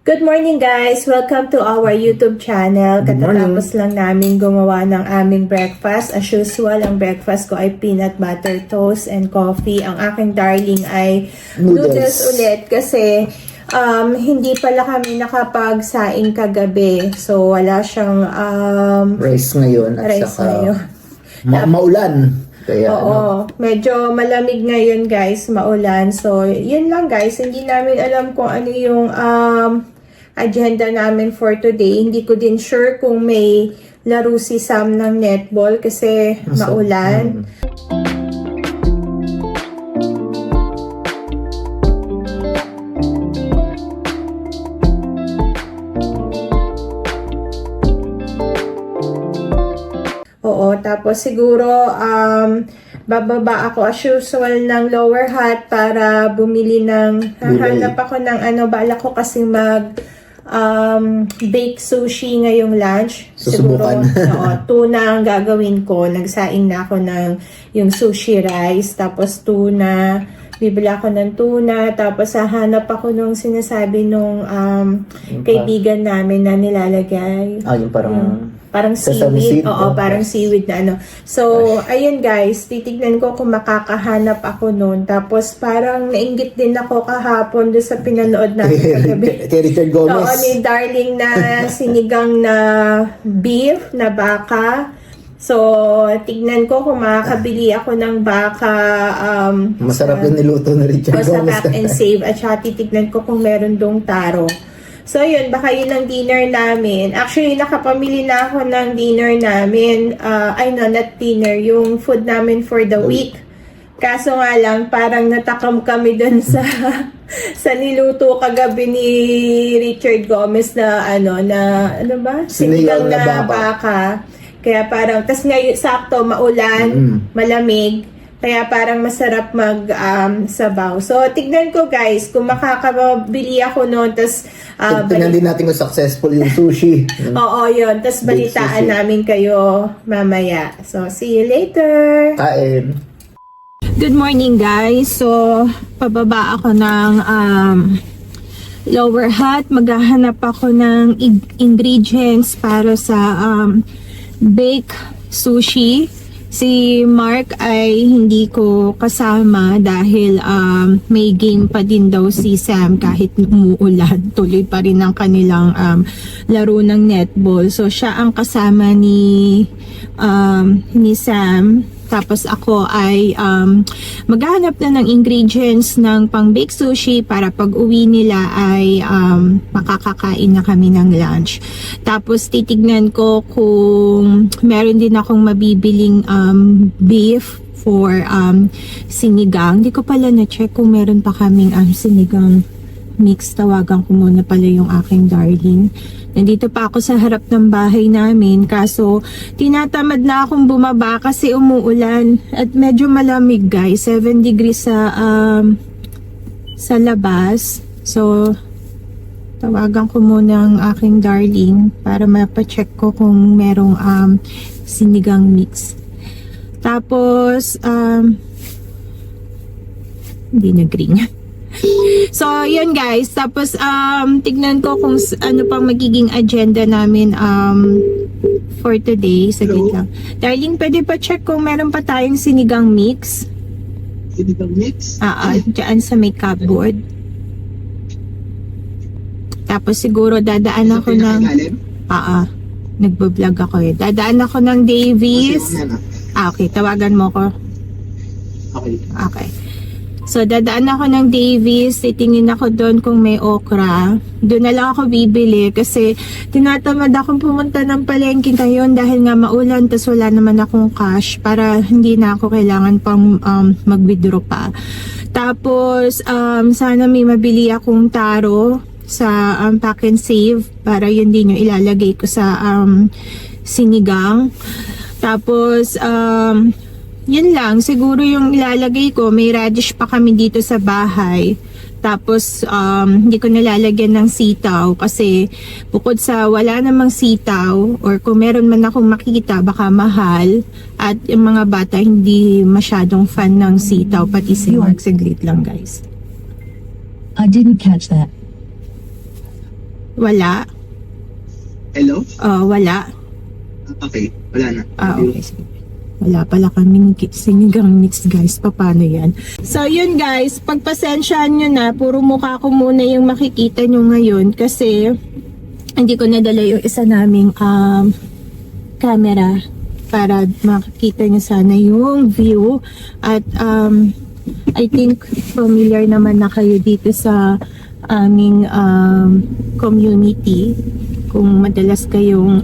Good morning guys! Welcome to our YouTube channel. Katatapos lang namin gumawa ng aming breakfast. As usual, ang breakfast ko ay peanut butter toast and coffee. Ang aking darling ay noodles ulit kasi hindi pala kami nakapagsaing kagabi. So wala siyang rice ngayon at saka maulan. Kaya, oo, medyo malamig ngayon guys, maulan. So, yun lang guys, hindi namin alam kung ano yung agenda namin for today. Hindi ko din sure kung may laro si Sam ng netball kasi maulan. Oo, tapos siguro bababa ako as usual ng lower hat para bumili ng hahanap ako ng bala ko kasi bake sushi ngayong lunch. Susubukan. Siguro tuna ang gagawin ko. Nagsaing na ako ng yung sushi rice, tapos tuna. Bibili ako ng tuna, tapos hahanap ako nung sinasabi nung kaibigan namin na nilalagay. Yung parang seaweed. Oo, parang seaweed na So, ayun guys, titignan ko kung makakahanap ako noon. Tapos parang nainggit din ako kahapon doon sa pinanood namin kagabi. Kay Richard Gomez. Oo, ni darling na sinigang na beef, na baka. So, tignan ko kung makakabili ako ng baka. Masarap yung niluto na Richard Gomez. Masarap and save. At saka titignan ko kung meron dong taro. So, yun, baka yun ang dinner namin. Actually, nakapamili na ako ng dinner namin. Not dinner, yung food namin for the week. Kaso nga lang, parang natakam kami dun sa niluto kagabi ni Richard Gomez na sinigang na baka. Kaya parang, tas ngayon, sakto, maulan, malamig. Kaya parang masarap sabaw. So, tignan ko guys, kung makakabili ako noon, tas tignan din natin kung successful yung sushi. Oo, yun. Tas balitaan namin kayo mamaya. So, see you later! Kain! Good morning guys! So, pababa ako ng lower hat. Maghahanap ako ng ingredients para sa bake sushi. Si Mark ay hindi ko kasama dahil may game pa din daw si Sam kahit umuulan. Tuloy pa rin ang kanilang laro ng netball. So siya ang kasama ni Sam. Tapos ako ay maghahanap na ng ingredients ng pang-bake sushi para pag uwi nila ay makakakain na kami ng lunch. Tapos titignan ko kung meron din akong mabibiling beef for sinigang. Hindi ko pala na-check kung meron pa kaming sinigang mix. Tawagan ko muna pala yung aking darling. Nandito pa ako sa harap ng bahay namin, kaso tinatamad na akong bumaba kasi umuulan at medyo malamig guys, 7 degrees sa labas. So tawagan ko muna ang aking darling para mapacheck ko kung merong sinigang mix. Tapos hindi nag-ring. So, yun guys. Tapos, tignan ko kung ano pang magiging agenda namin for today. Saglit lang. Darling, pwede pa check kung meron pa tayong sinigang mix? Sinigang mix? Dyan sa may cupboard. Tapos, siguro dadaan ako ng... nagbablog ako eh. Dadaan ako ng Davies. Okay, tawagan mo ko. Okay. So, dadaan ako ng Davies, titingin ako doon kung may okra. Doon na lang ako bibili kasi tinatamad akong pumunta ng palengke ngayon dahil nga maulan, tas wala naman akong cash para hindi na ako kailangan pang mag-withdraw pa. Tapos, sana may mabili akong taro sa pack and save para yun din yung ilalagay ko sa sinigang. Tapos, yun lang, siguro yung ilalagay ko, may radish pa kami dito sa bahay. Tapos, hindi ko nalalagyan ng sitaw kasi bukod sa wala namang sitaw or kung meron man akong makita, baka mahal. At yung mga bata hindi masyadong fan ng sitaw, pati si Mark. Saglit lang guys. I didn't catch that. Wala. Hello? Wala. Okay, wala na. Okay. Sige. Wala pala kaming sinigang mix, guys. Paano yan? So, yun guys. Pagpasensyahan nyo na, puro mukha ko muna yung makikita nyo ngayon kasi hindi ko nadala yung isa naming camera para makikita nyo sana yung view. At I think familiar naman na kayo dito sa aming community. Kung madalas kayong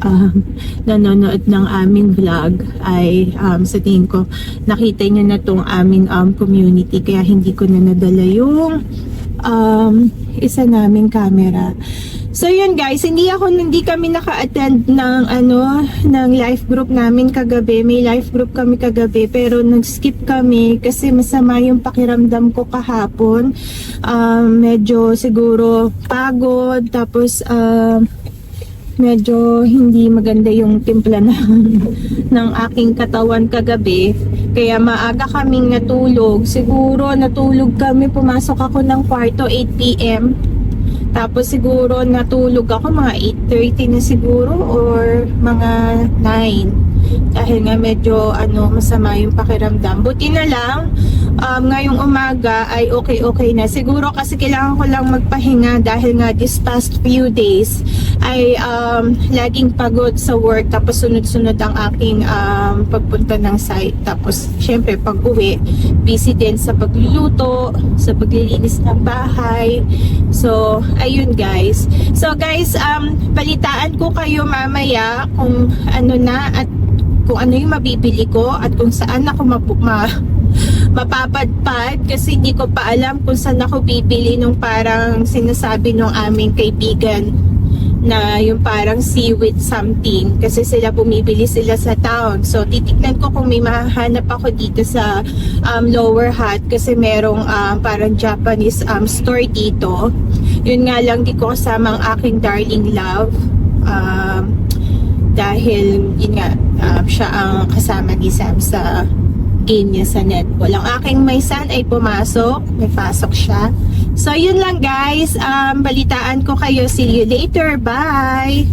nanonood ng aming vlog ay sa tingin ko nakita nyo na tong aming community, kaya hindi ko na nadala yung isa naming camera. So yun guys, hindi kami naka-attend ng ng live group namin kagabi. May live group kami kagabi pero nag-skip kami kasi masama yung pakiramdam ko kahapon. Medyo siguro pagod, tapos medyo hindi maganda yung timpla ng aking katawan kagabi. Kaya maaga kaming natulog. Siguro natulog kami, pumasok ako ng kwarto 8 PM. Tapos siguro natulog ako mga 8:30 na siguro or mga 9. Dahil nga medyo masama yung pakiramdam. Buti na lang ngayong umaga ay okay na. Siguro kasi kailangan ko lang magpahinga dahil nga this past few days ay laging pagod sa work, tapos sunod-sunod ang aking pagpunta ng site. Tapos syempre pag uwi, busy din sa pagluluto, sa paglilinis ng bahay. So ayun guys. So guys, balitaan ko kayo mamaya kung ano na at kung ano yung mabibili ko at kung saan ako mapapadpad, kasi hindi ko pa alam kung saan ako bibili nung parang sinasabi nung aming kaibigan na yung parang seaweed something, kasi bumibili sila sa town. So titignan ko kung may mahanap ako dito sa Lower Hutt kasi merong parang Japanese store dito. Yun nga lang, di ko kasama ang aking darling love dahil yun nga siya ang kasama ni Sam sa game niya sa netball. Ang aking may son ay pumasok, may pasok siya. So yun lang guys, balitaan ko kayo. See you later, bye!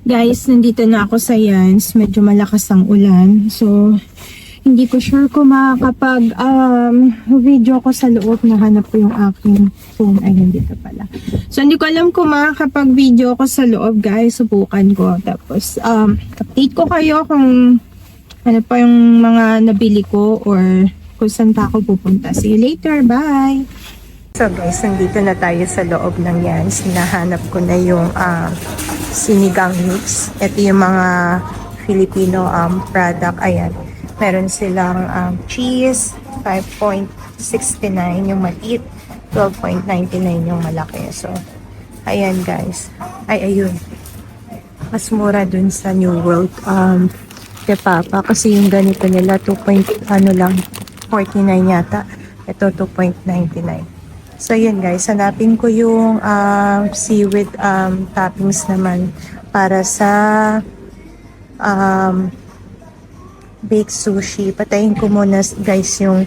Guys, nandito na ako sa Yans. Medyo malakas ang ulan, so hindi ko sure kung makakapag video ko sa loob. Nahanap ko yung aking phone. Ay, nandito pala. So, hindi ko alam kung makakapag video ko sa loob, guys. Subukan ko. Tapos, update ko kayo kung ano pa yung mga nabili ko or kung saan pa ako pupunta. See you later. Bye! So, guys, nandito na tayo sa loob ng Yans. Hinahanap ko na yung sinigang mix. Ito yung mga Filipino product. Ayan. Meron silang cheese, 5.69 yung maliit, 12.99 yung malaki. So, ayan guys. Ay, ayun. Mas mura dun sa New World kay Papa. Kasi yung ganito nila, 2.49 yata. Ito, 2.99. So, yun guys. Hanapin ko yung seaweed toppings naman para sa baked sushi. Patayin ko muna guys yung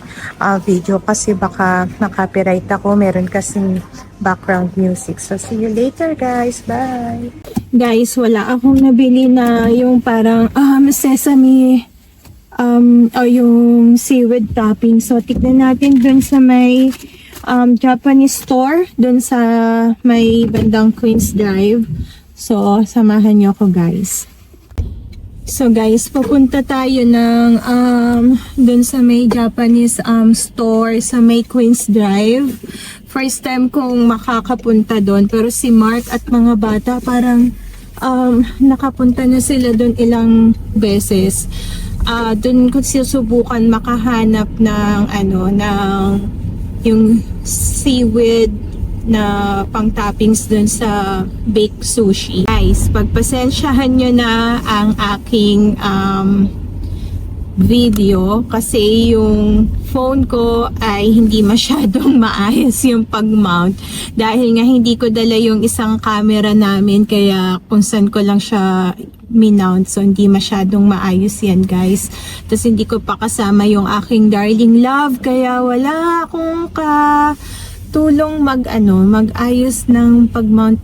video kasi baka na-copyright ako. Meron kasing background music. So see you later guys. Bye! Guys, wala akong nabili na yung parang sesame o yung seaweed topping. So tignan natin dun sa may Japanese store. Dun sa may bandang Queens Drive. So samahan nyo ako guys. So guys, pupunta tayo ng dun sa may Japanese store sa may Queens Drive. First time kong makakapunta doon, pero si Mark at mga bata parang nakapunta na sila doon ilang beses. Doon ko susubukan makahanap ng ng yung seaweed na pang toppings dun sa baked sushi. Guys, pagpasensyahan nyo na ang aking video kasi yung phone ko ay hindi masyadong maayos yung pag-mount dahil nga hindi ko dala yung isang camera namin, kaya kung saan ko lang siya minount, so hindi masyadong maayos yan guys. Tapos hindi ko pa kasama yung aking darling love, kaya wala akong tulong mag-ayos ng pag-mount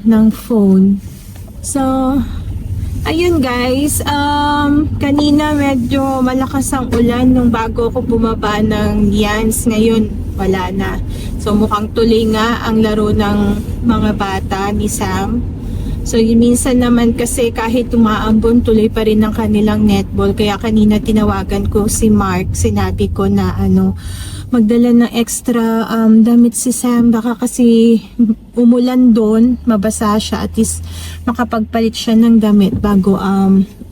ng phone. So, ayun guys, kanina medyo malakas ang ulan nung bago ako bumaba ng Yans. Ngayon, wala na. So, mukhang tuloy nga ang laro ng mga bata ni Sam. So, minsan naman kasi kahit umaambon, tuloy pa rin ang kanilang netball. Kaya kanina tinawagan ko si Mark, sinabi ko na magdala ng extra damit si Sam. Baka kasi umulan doon, mabasa siya. At least makapagpalit siya ng damit bago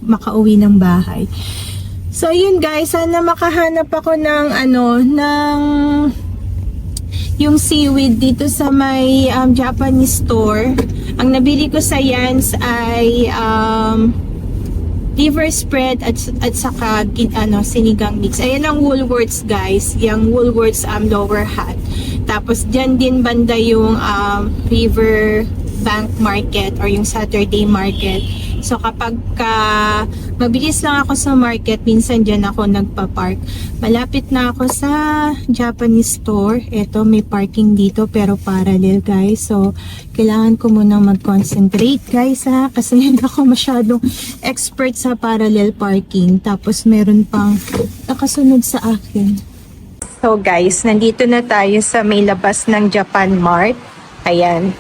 makauwi ng bahay. So, ayun guys, sana makahanap ako ng yung seaweed dito sa may Japanese store. Ang nabili ko sa Yans ay liver spread at saka sinigang mix. Ayan ang Woolworths guys, yung Woolworths Lower Hat. Tapos dyan din banda yung River Bank Market or yung Saturday Market. So kapag mabilis lang ako sa market, minsan dyan ako nagpa-park. Malapit na ako sa Japanese store. Ito, may parking dito pero parallel guys. So kailangan ko munang mag-concentrate guys kasi hindi ako masyadong expert sa parallel parking. Tapos meron pang nakasunod sa akin. So guys, nandito na tayo sa may labas ng Japan Mart. Ayan,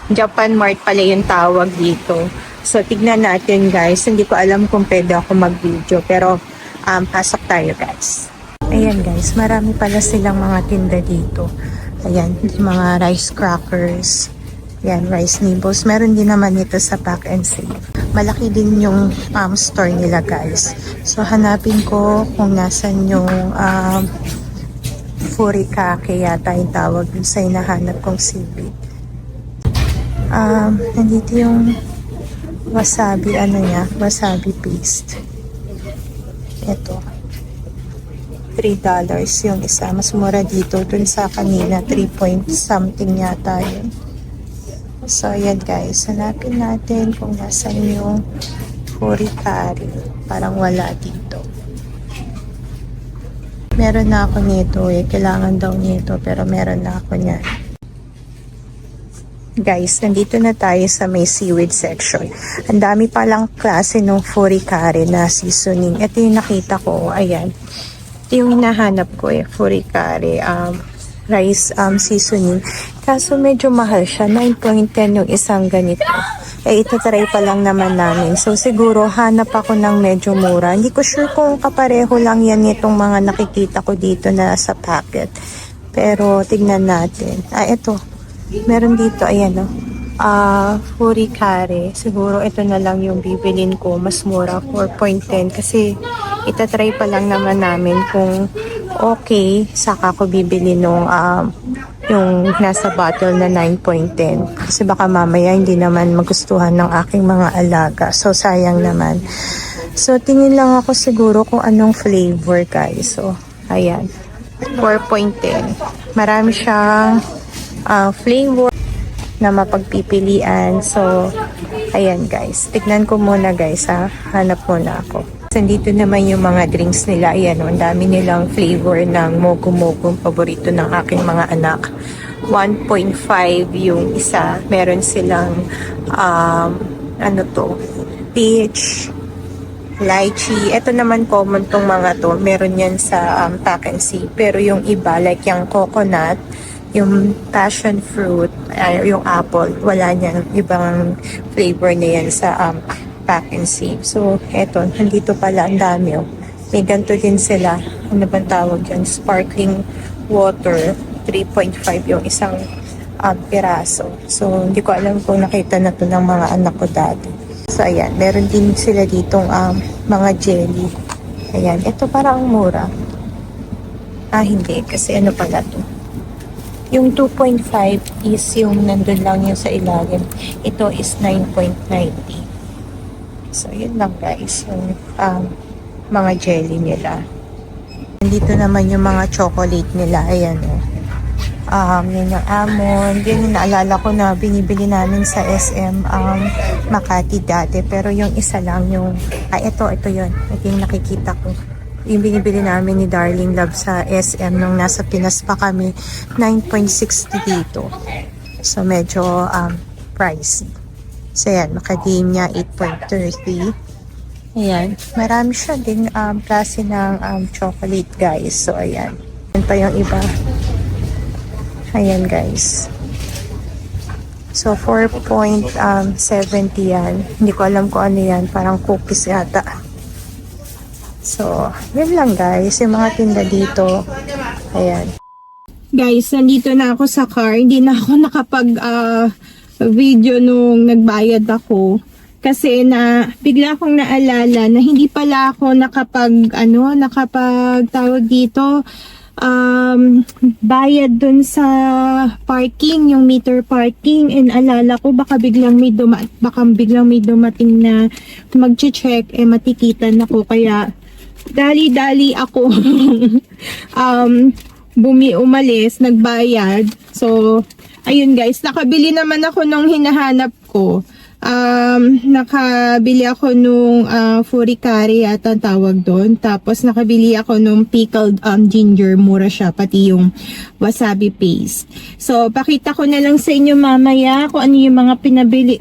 Japan Mart pala yung tawag dito. So, tignan natin guys. Hindi ko alam kung pwede ako mag-video. Pero, pasok tayo guys. Ayan guys, marami pala silang mga tinda dito. Ayan, mga rice crackers. Ayan, rice nibbles. Meron din naman ito sa Pack and Save. Malaki din yung store nila guys. So, hanapin ko kung nasan yung furikake yata yung tawag dun sa hinahanap kong seaweed. Nandito yung wasabi, wasabi paste. Ito. $3 yung isa. Mas mura dito. Dun sa kanina, 3 point something yata yun. So, ayan guys. Hanapin natin kung nasan yung furikake. Parang wala dito. Meron na ako nito Kailangan daw nito. Pero meron na ako niyan. Guys, nandito na tayo sa may seaweed section. Ang dami palang klase ng furikake na seasoning. Ito yung nakita ko. Ayan. Ito yung hinahanap ko furikake rice seasoning. Kaso medyo mahal siya. 9.10 yung isang ganito. Itatry pa lang naman namin. So siguro hanap ako ng medyo mura. Hindi ko sure kung kapareho lang yan itong mga nakikita ko dito na sa packet. Pero tignan natin. Ito. Meron dito, ayan furikake. Siguro ito na lang yung bibilin ko. Mas mura, 4.10. Kasi itatry pa lang naman namin kung okay. Saka ko bibili nung yung nasa bottle na 9.10. Kasi baka mamaya hindi naman magustuhan ng aking mga alaga. So sayang naman. So tingin lang ako siguro kung anong flavor guys. So ayan. 4.10. Marami siyang flavor na mapagpipilian. So, ayan guys. Tignan ko muna guys Hanap muna ako. Nandito naman yung mga drinks nila. Ayan ang dami nilang flavor ng mogu-mogu. Paborito ng aking mga anak. 1.5 yung isa. Meron silang peach, lychee. Ito naman common tong mga to. Meron yan sa Pack and Save. Pero yung iba like yung coconut, yung passion fruit, yung apple, wala niyan. Ibang flavor na yan sa Pack and Save. So, eto, nandito pala ang dami. May ganito din sila. Ano bang tawag yan? Sparkling water. 3.5 yung isang piraso. So, hindi ko alam kung nakita na to ng mga anak ko dati. So, ayan. Meron din sila ditong mga jelly. Ayan. Ito parang mura. Hindi. Kasi ano pala to? Yung 2.5 is yung nandun lang yung sa ilalim. Ito is 9.90. So, yun lang guys. Yung mga jelly nila. Nandito naman yung mga chocolate nila. Ayan yun yung almond. Yun yung naalala ko na binibili namin sa SM Makati dati. Pero yung isa lang yung... ito yun. Ito yung nakikita ko. yung binibili namin ni Darling Love sa SM nung nasa Pinas pa kami, 9.60 dito. So, medyo pricey. So, yan, macadamia 8.30. Ayan, marami siya ding klase ng chocolate, guys. So, ayan. Ayan pa yung iba. Ayan, guys. So, 4.70 yan. Hindi ko alam kung ano yan. Parang cookies yata. So, yun lang, guys. Yung mga tinda dito. Ayan. Guys, nandito na ako sa car. Hindi na ako nakapag video nung nagbayad ako. Kasi bigla akong naalala na hindi pala ako nakapag tawag dito, bayad dun sa parking, yung meter parking, and alala ko baka biglang may dumating na magche-check, matikitan ako, kaya dali-dali ako umalis, nagbayad. So, ayun guys, nakabili naman ako nung hinahanap ko. Nakabili ako nung furikari yata ang tawag doon. Tapos nakabili ako nung pickled ginger, mura siya, pati yung wasabi paste. So pakita ko na lang sa inyo mamaya kung ano yung mga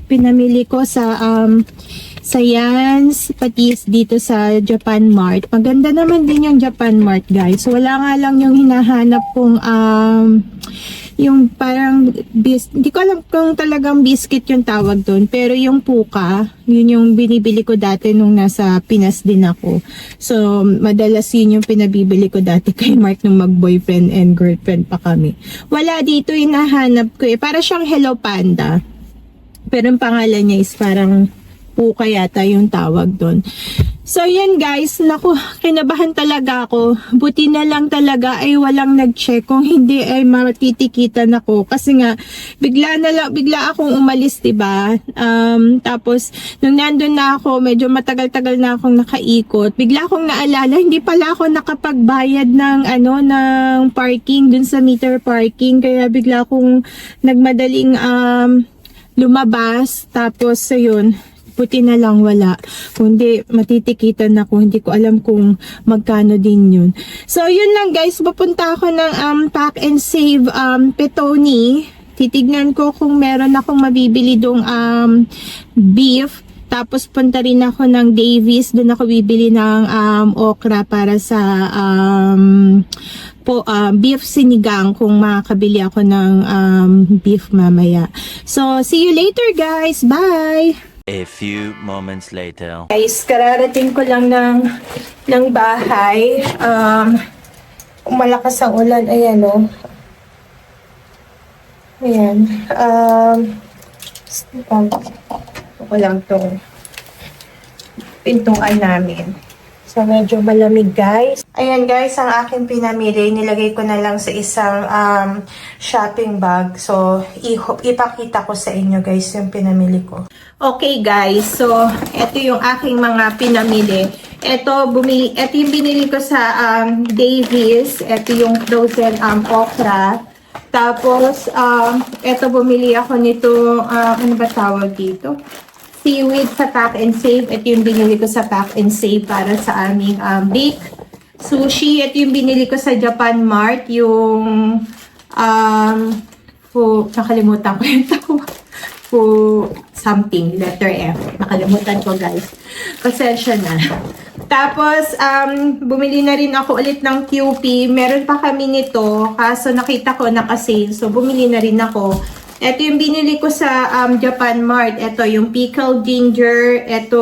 pinamili ko sa Yans, pati dito sa Japan Mart. Maganda naman din yung Japan Mart, guys. So, wala nga lang yung hinahanap kong yung parang hindi ko alam kung talagang biscuit yung tawag doon, pero yung puka, yun yung binibili ko dati nung nasa Pinas din ako. So madalas yun yung pinabibili ko dati kay Mark nung mag-boyfriend and girlfriend pa kami. Wala dito, hinahanap ko para siyang Hello Panda, pero ang pangalan niya is parang puka yata yung tawag doon. So, yan guys, naku, kinabahan talaga ako. Buti na lang talaga ay walang nag-check. Kung hindi ay matitikitan ako. Kasi nga, bigla akong umalis, diba? Tapos, nung nandun na ako, medyo matagal-tagal na akong nakaikot. Bigla akong naalala, hindi pala ako nakapagbayad ng parking dun sa meter parking. Kaya bigla akong nagmadaling lumabas. Tapos, ayun, buti na lang wala. Kundi matitikitan ako. Hindi ko alam kung magkano din yun. So, yun lang guys. Pupunta ako ng Pack and Save Petoni. Titignan ko kung meron akong mabibili dong beef. Tapos punta rin ako ng Davis. Doon ako bibili ng okra para sa beef sinigang, kung makakabili ako ng beef mamaya. So, see you later guys. Bye! A few moments later. Guys, kararating ko lang ng bahay. Malakas ang ulan. Ayan o. Ayan. Ako lang itong pintuan namin. So, medyo malamig guys. Ayan guys, ang aking pinamili, nilagay ko na lang sa isang shopping bag. So, ipakita ko sa inyo guys yung pinamili ko. Okay guys, so ito yung aking mga pinamili. Ito yung binili ko sa Davis. Ito yung frozen okra. Tapos, ito bumili ako nito, ano ba tawag dito? Seaweed sa Pack and Save. Ito yung binili ko sa Pack and Save para sa aming bake. Sushi. Ito yung binili ko sa Japan Mart. Yung nakalimutan ko yung tawag. Something, letter F. Nakalimutan ko guys. Pasensya na. Tapos, bumili na rin ako ulit ng QP. Meron pa kami nito. Kaso nakita ko naka-sale. So, bumili na rin ako. Ito yung binili ko sa Japan Mart. Ito yung pickled ginger. Ito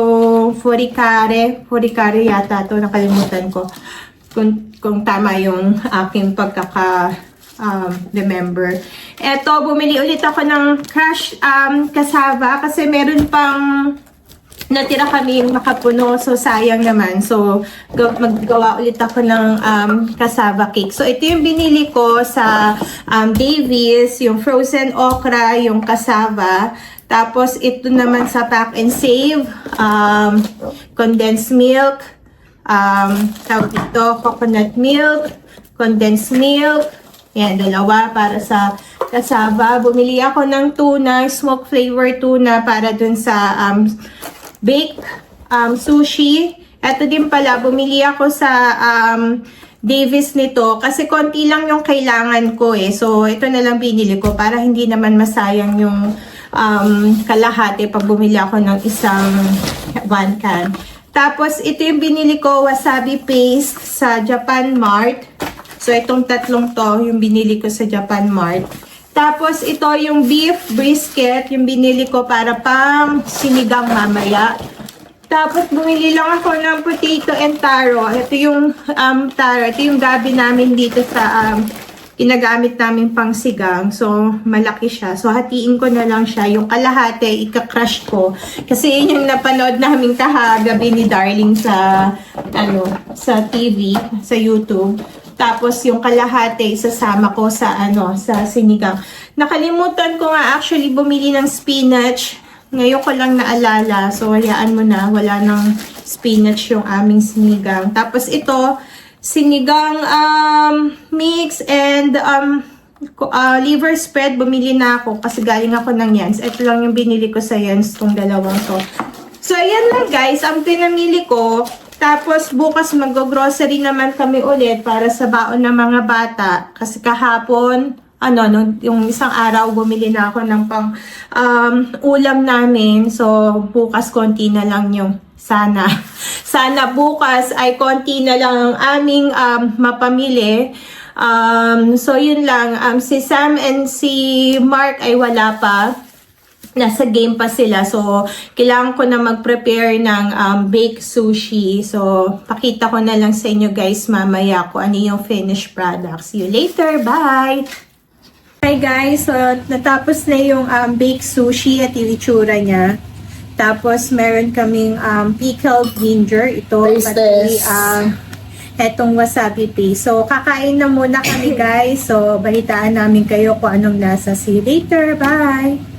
furikare. Furikare yata ito. Nakalimutan ko. Kung tama yung aking remember. Ito, bumili ulit ako ng crushed cassava. Kasi meron pang natira kami makapuno. So, sayang naman. So, maggawa ulit ako ng cassava cake. So, ito yung binili ko sa Davis. Yung frozen okra, yung cassava. Tapos, ito naman sa Pack and Save. Condensed milk. Tawag ito, coconut milk. Condensed milk. Yan, dalawa para sa cassava. Bumili ako ng tuna, smoke flavor tuna para dun sa baked sushi. Eto din pala, bumili ako sa Davis nito kasi konti lang yung kailangan ko eh. So, ito na lang binili ko para hindi naman masayang yung kalahati pag bumili ako ng isang one can. Tapos, ito yung binili ko, wasabi paste sa Japan Mart. So, itong tatlong to, yung binili ko sa Japan Mart. Tapos, ito yung beef brisket, yung binili ko para pang sinigang mamaya. Tapos, bumili lang ako ng potato and taro. Ito yung taro. Ito yung gabi namin dito sa ginagamit namin pang sigang. So, malaki siya. So, hatiin ko na lang siya. Yung kalahati, ika-crush ko. Kasi yun yung napanood namin gabi ni Darling sa, sa TV, sa YouTube. Tapos, yung kalahati, isasama ko sa, sa sinigang. Nakalimutan ko nga actually bumili ng spinach. Ngayon ko lang naalala. So, hayaan mo na. Wala nang spinach yung aming sinigang. Tapos ito, sinigang mix and liver spread. Bumili na ako kasi galing ako ng Yans. Ito lang yung binili ko sa Yans, itong dalawang to. So, ayan lang guys. Ang pinamili ko. Tapos, bukas mag-grocery naman kami ulit para sa baon ng mga bata. Kasi kahapon, yung isang araw, bumili na ako ng pang ulam namin. So, bukas konti na lang yung sana. Sana bukas ay konti na lang ang aming mapamili. So, yun lang. Si Sam and si Mark ay wala pa. Nasa game pa sila. So, kailangan ko na mag-prepare ng baked sushi. So, pakita ko na lang sa inyo guys mamaya kung ano yung finished product. See you later. Bye! Hi guys, so natapos na yung baked sushi at yung itsura niya. Tapos meron kaming pickled ginger, ito pati etong wasabi paste. So kakain na muna kami guys. So balitaan namin kayo kung anong lasa. See you later, bye!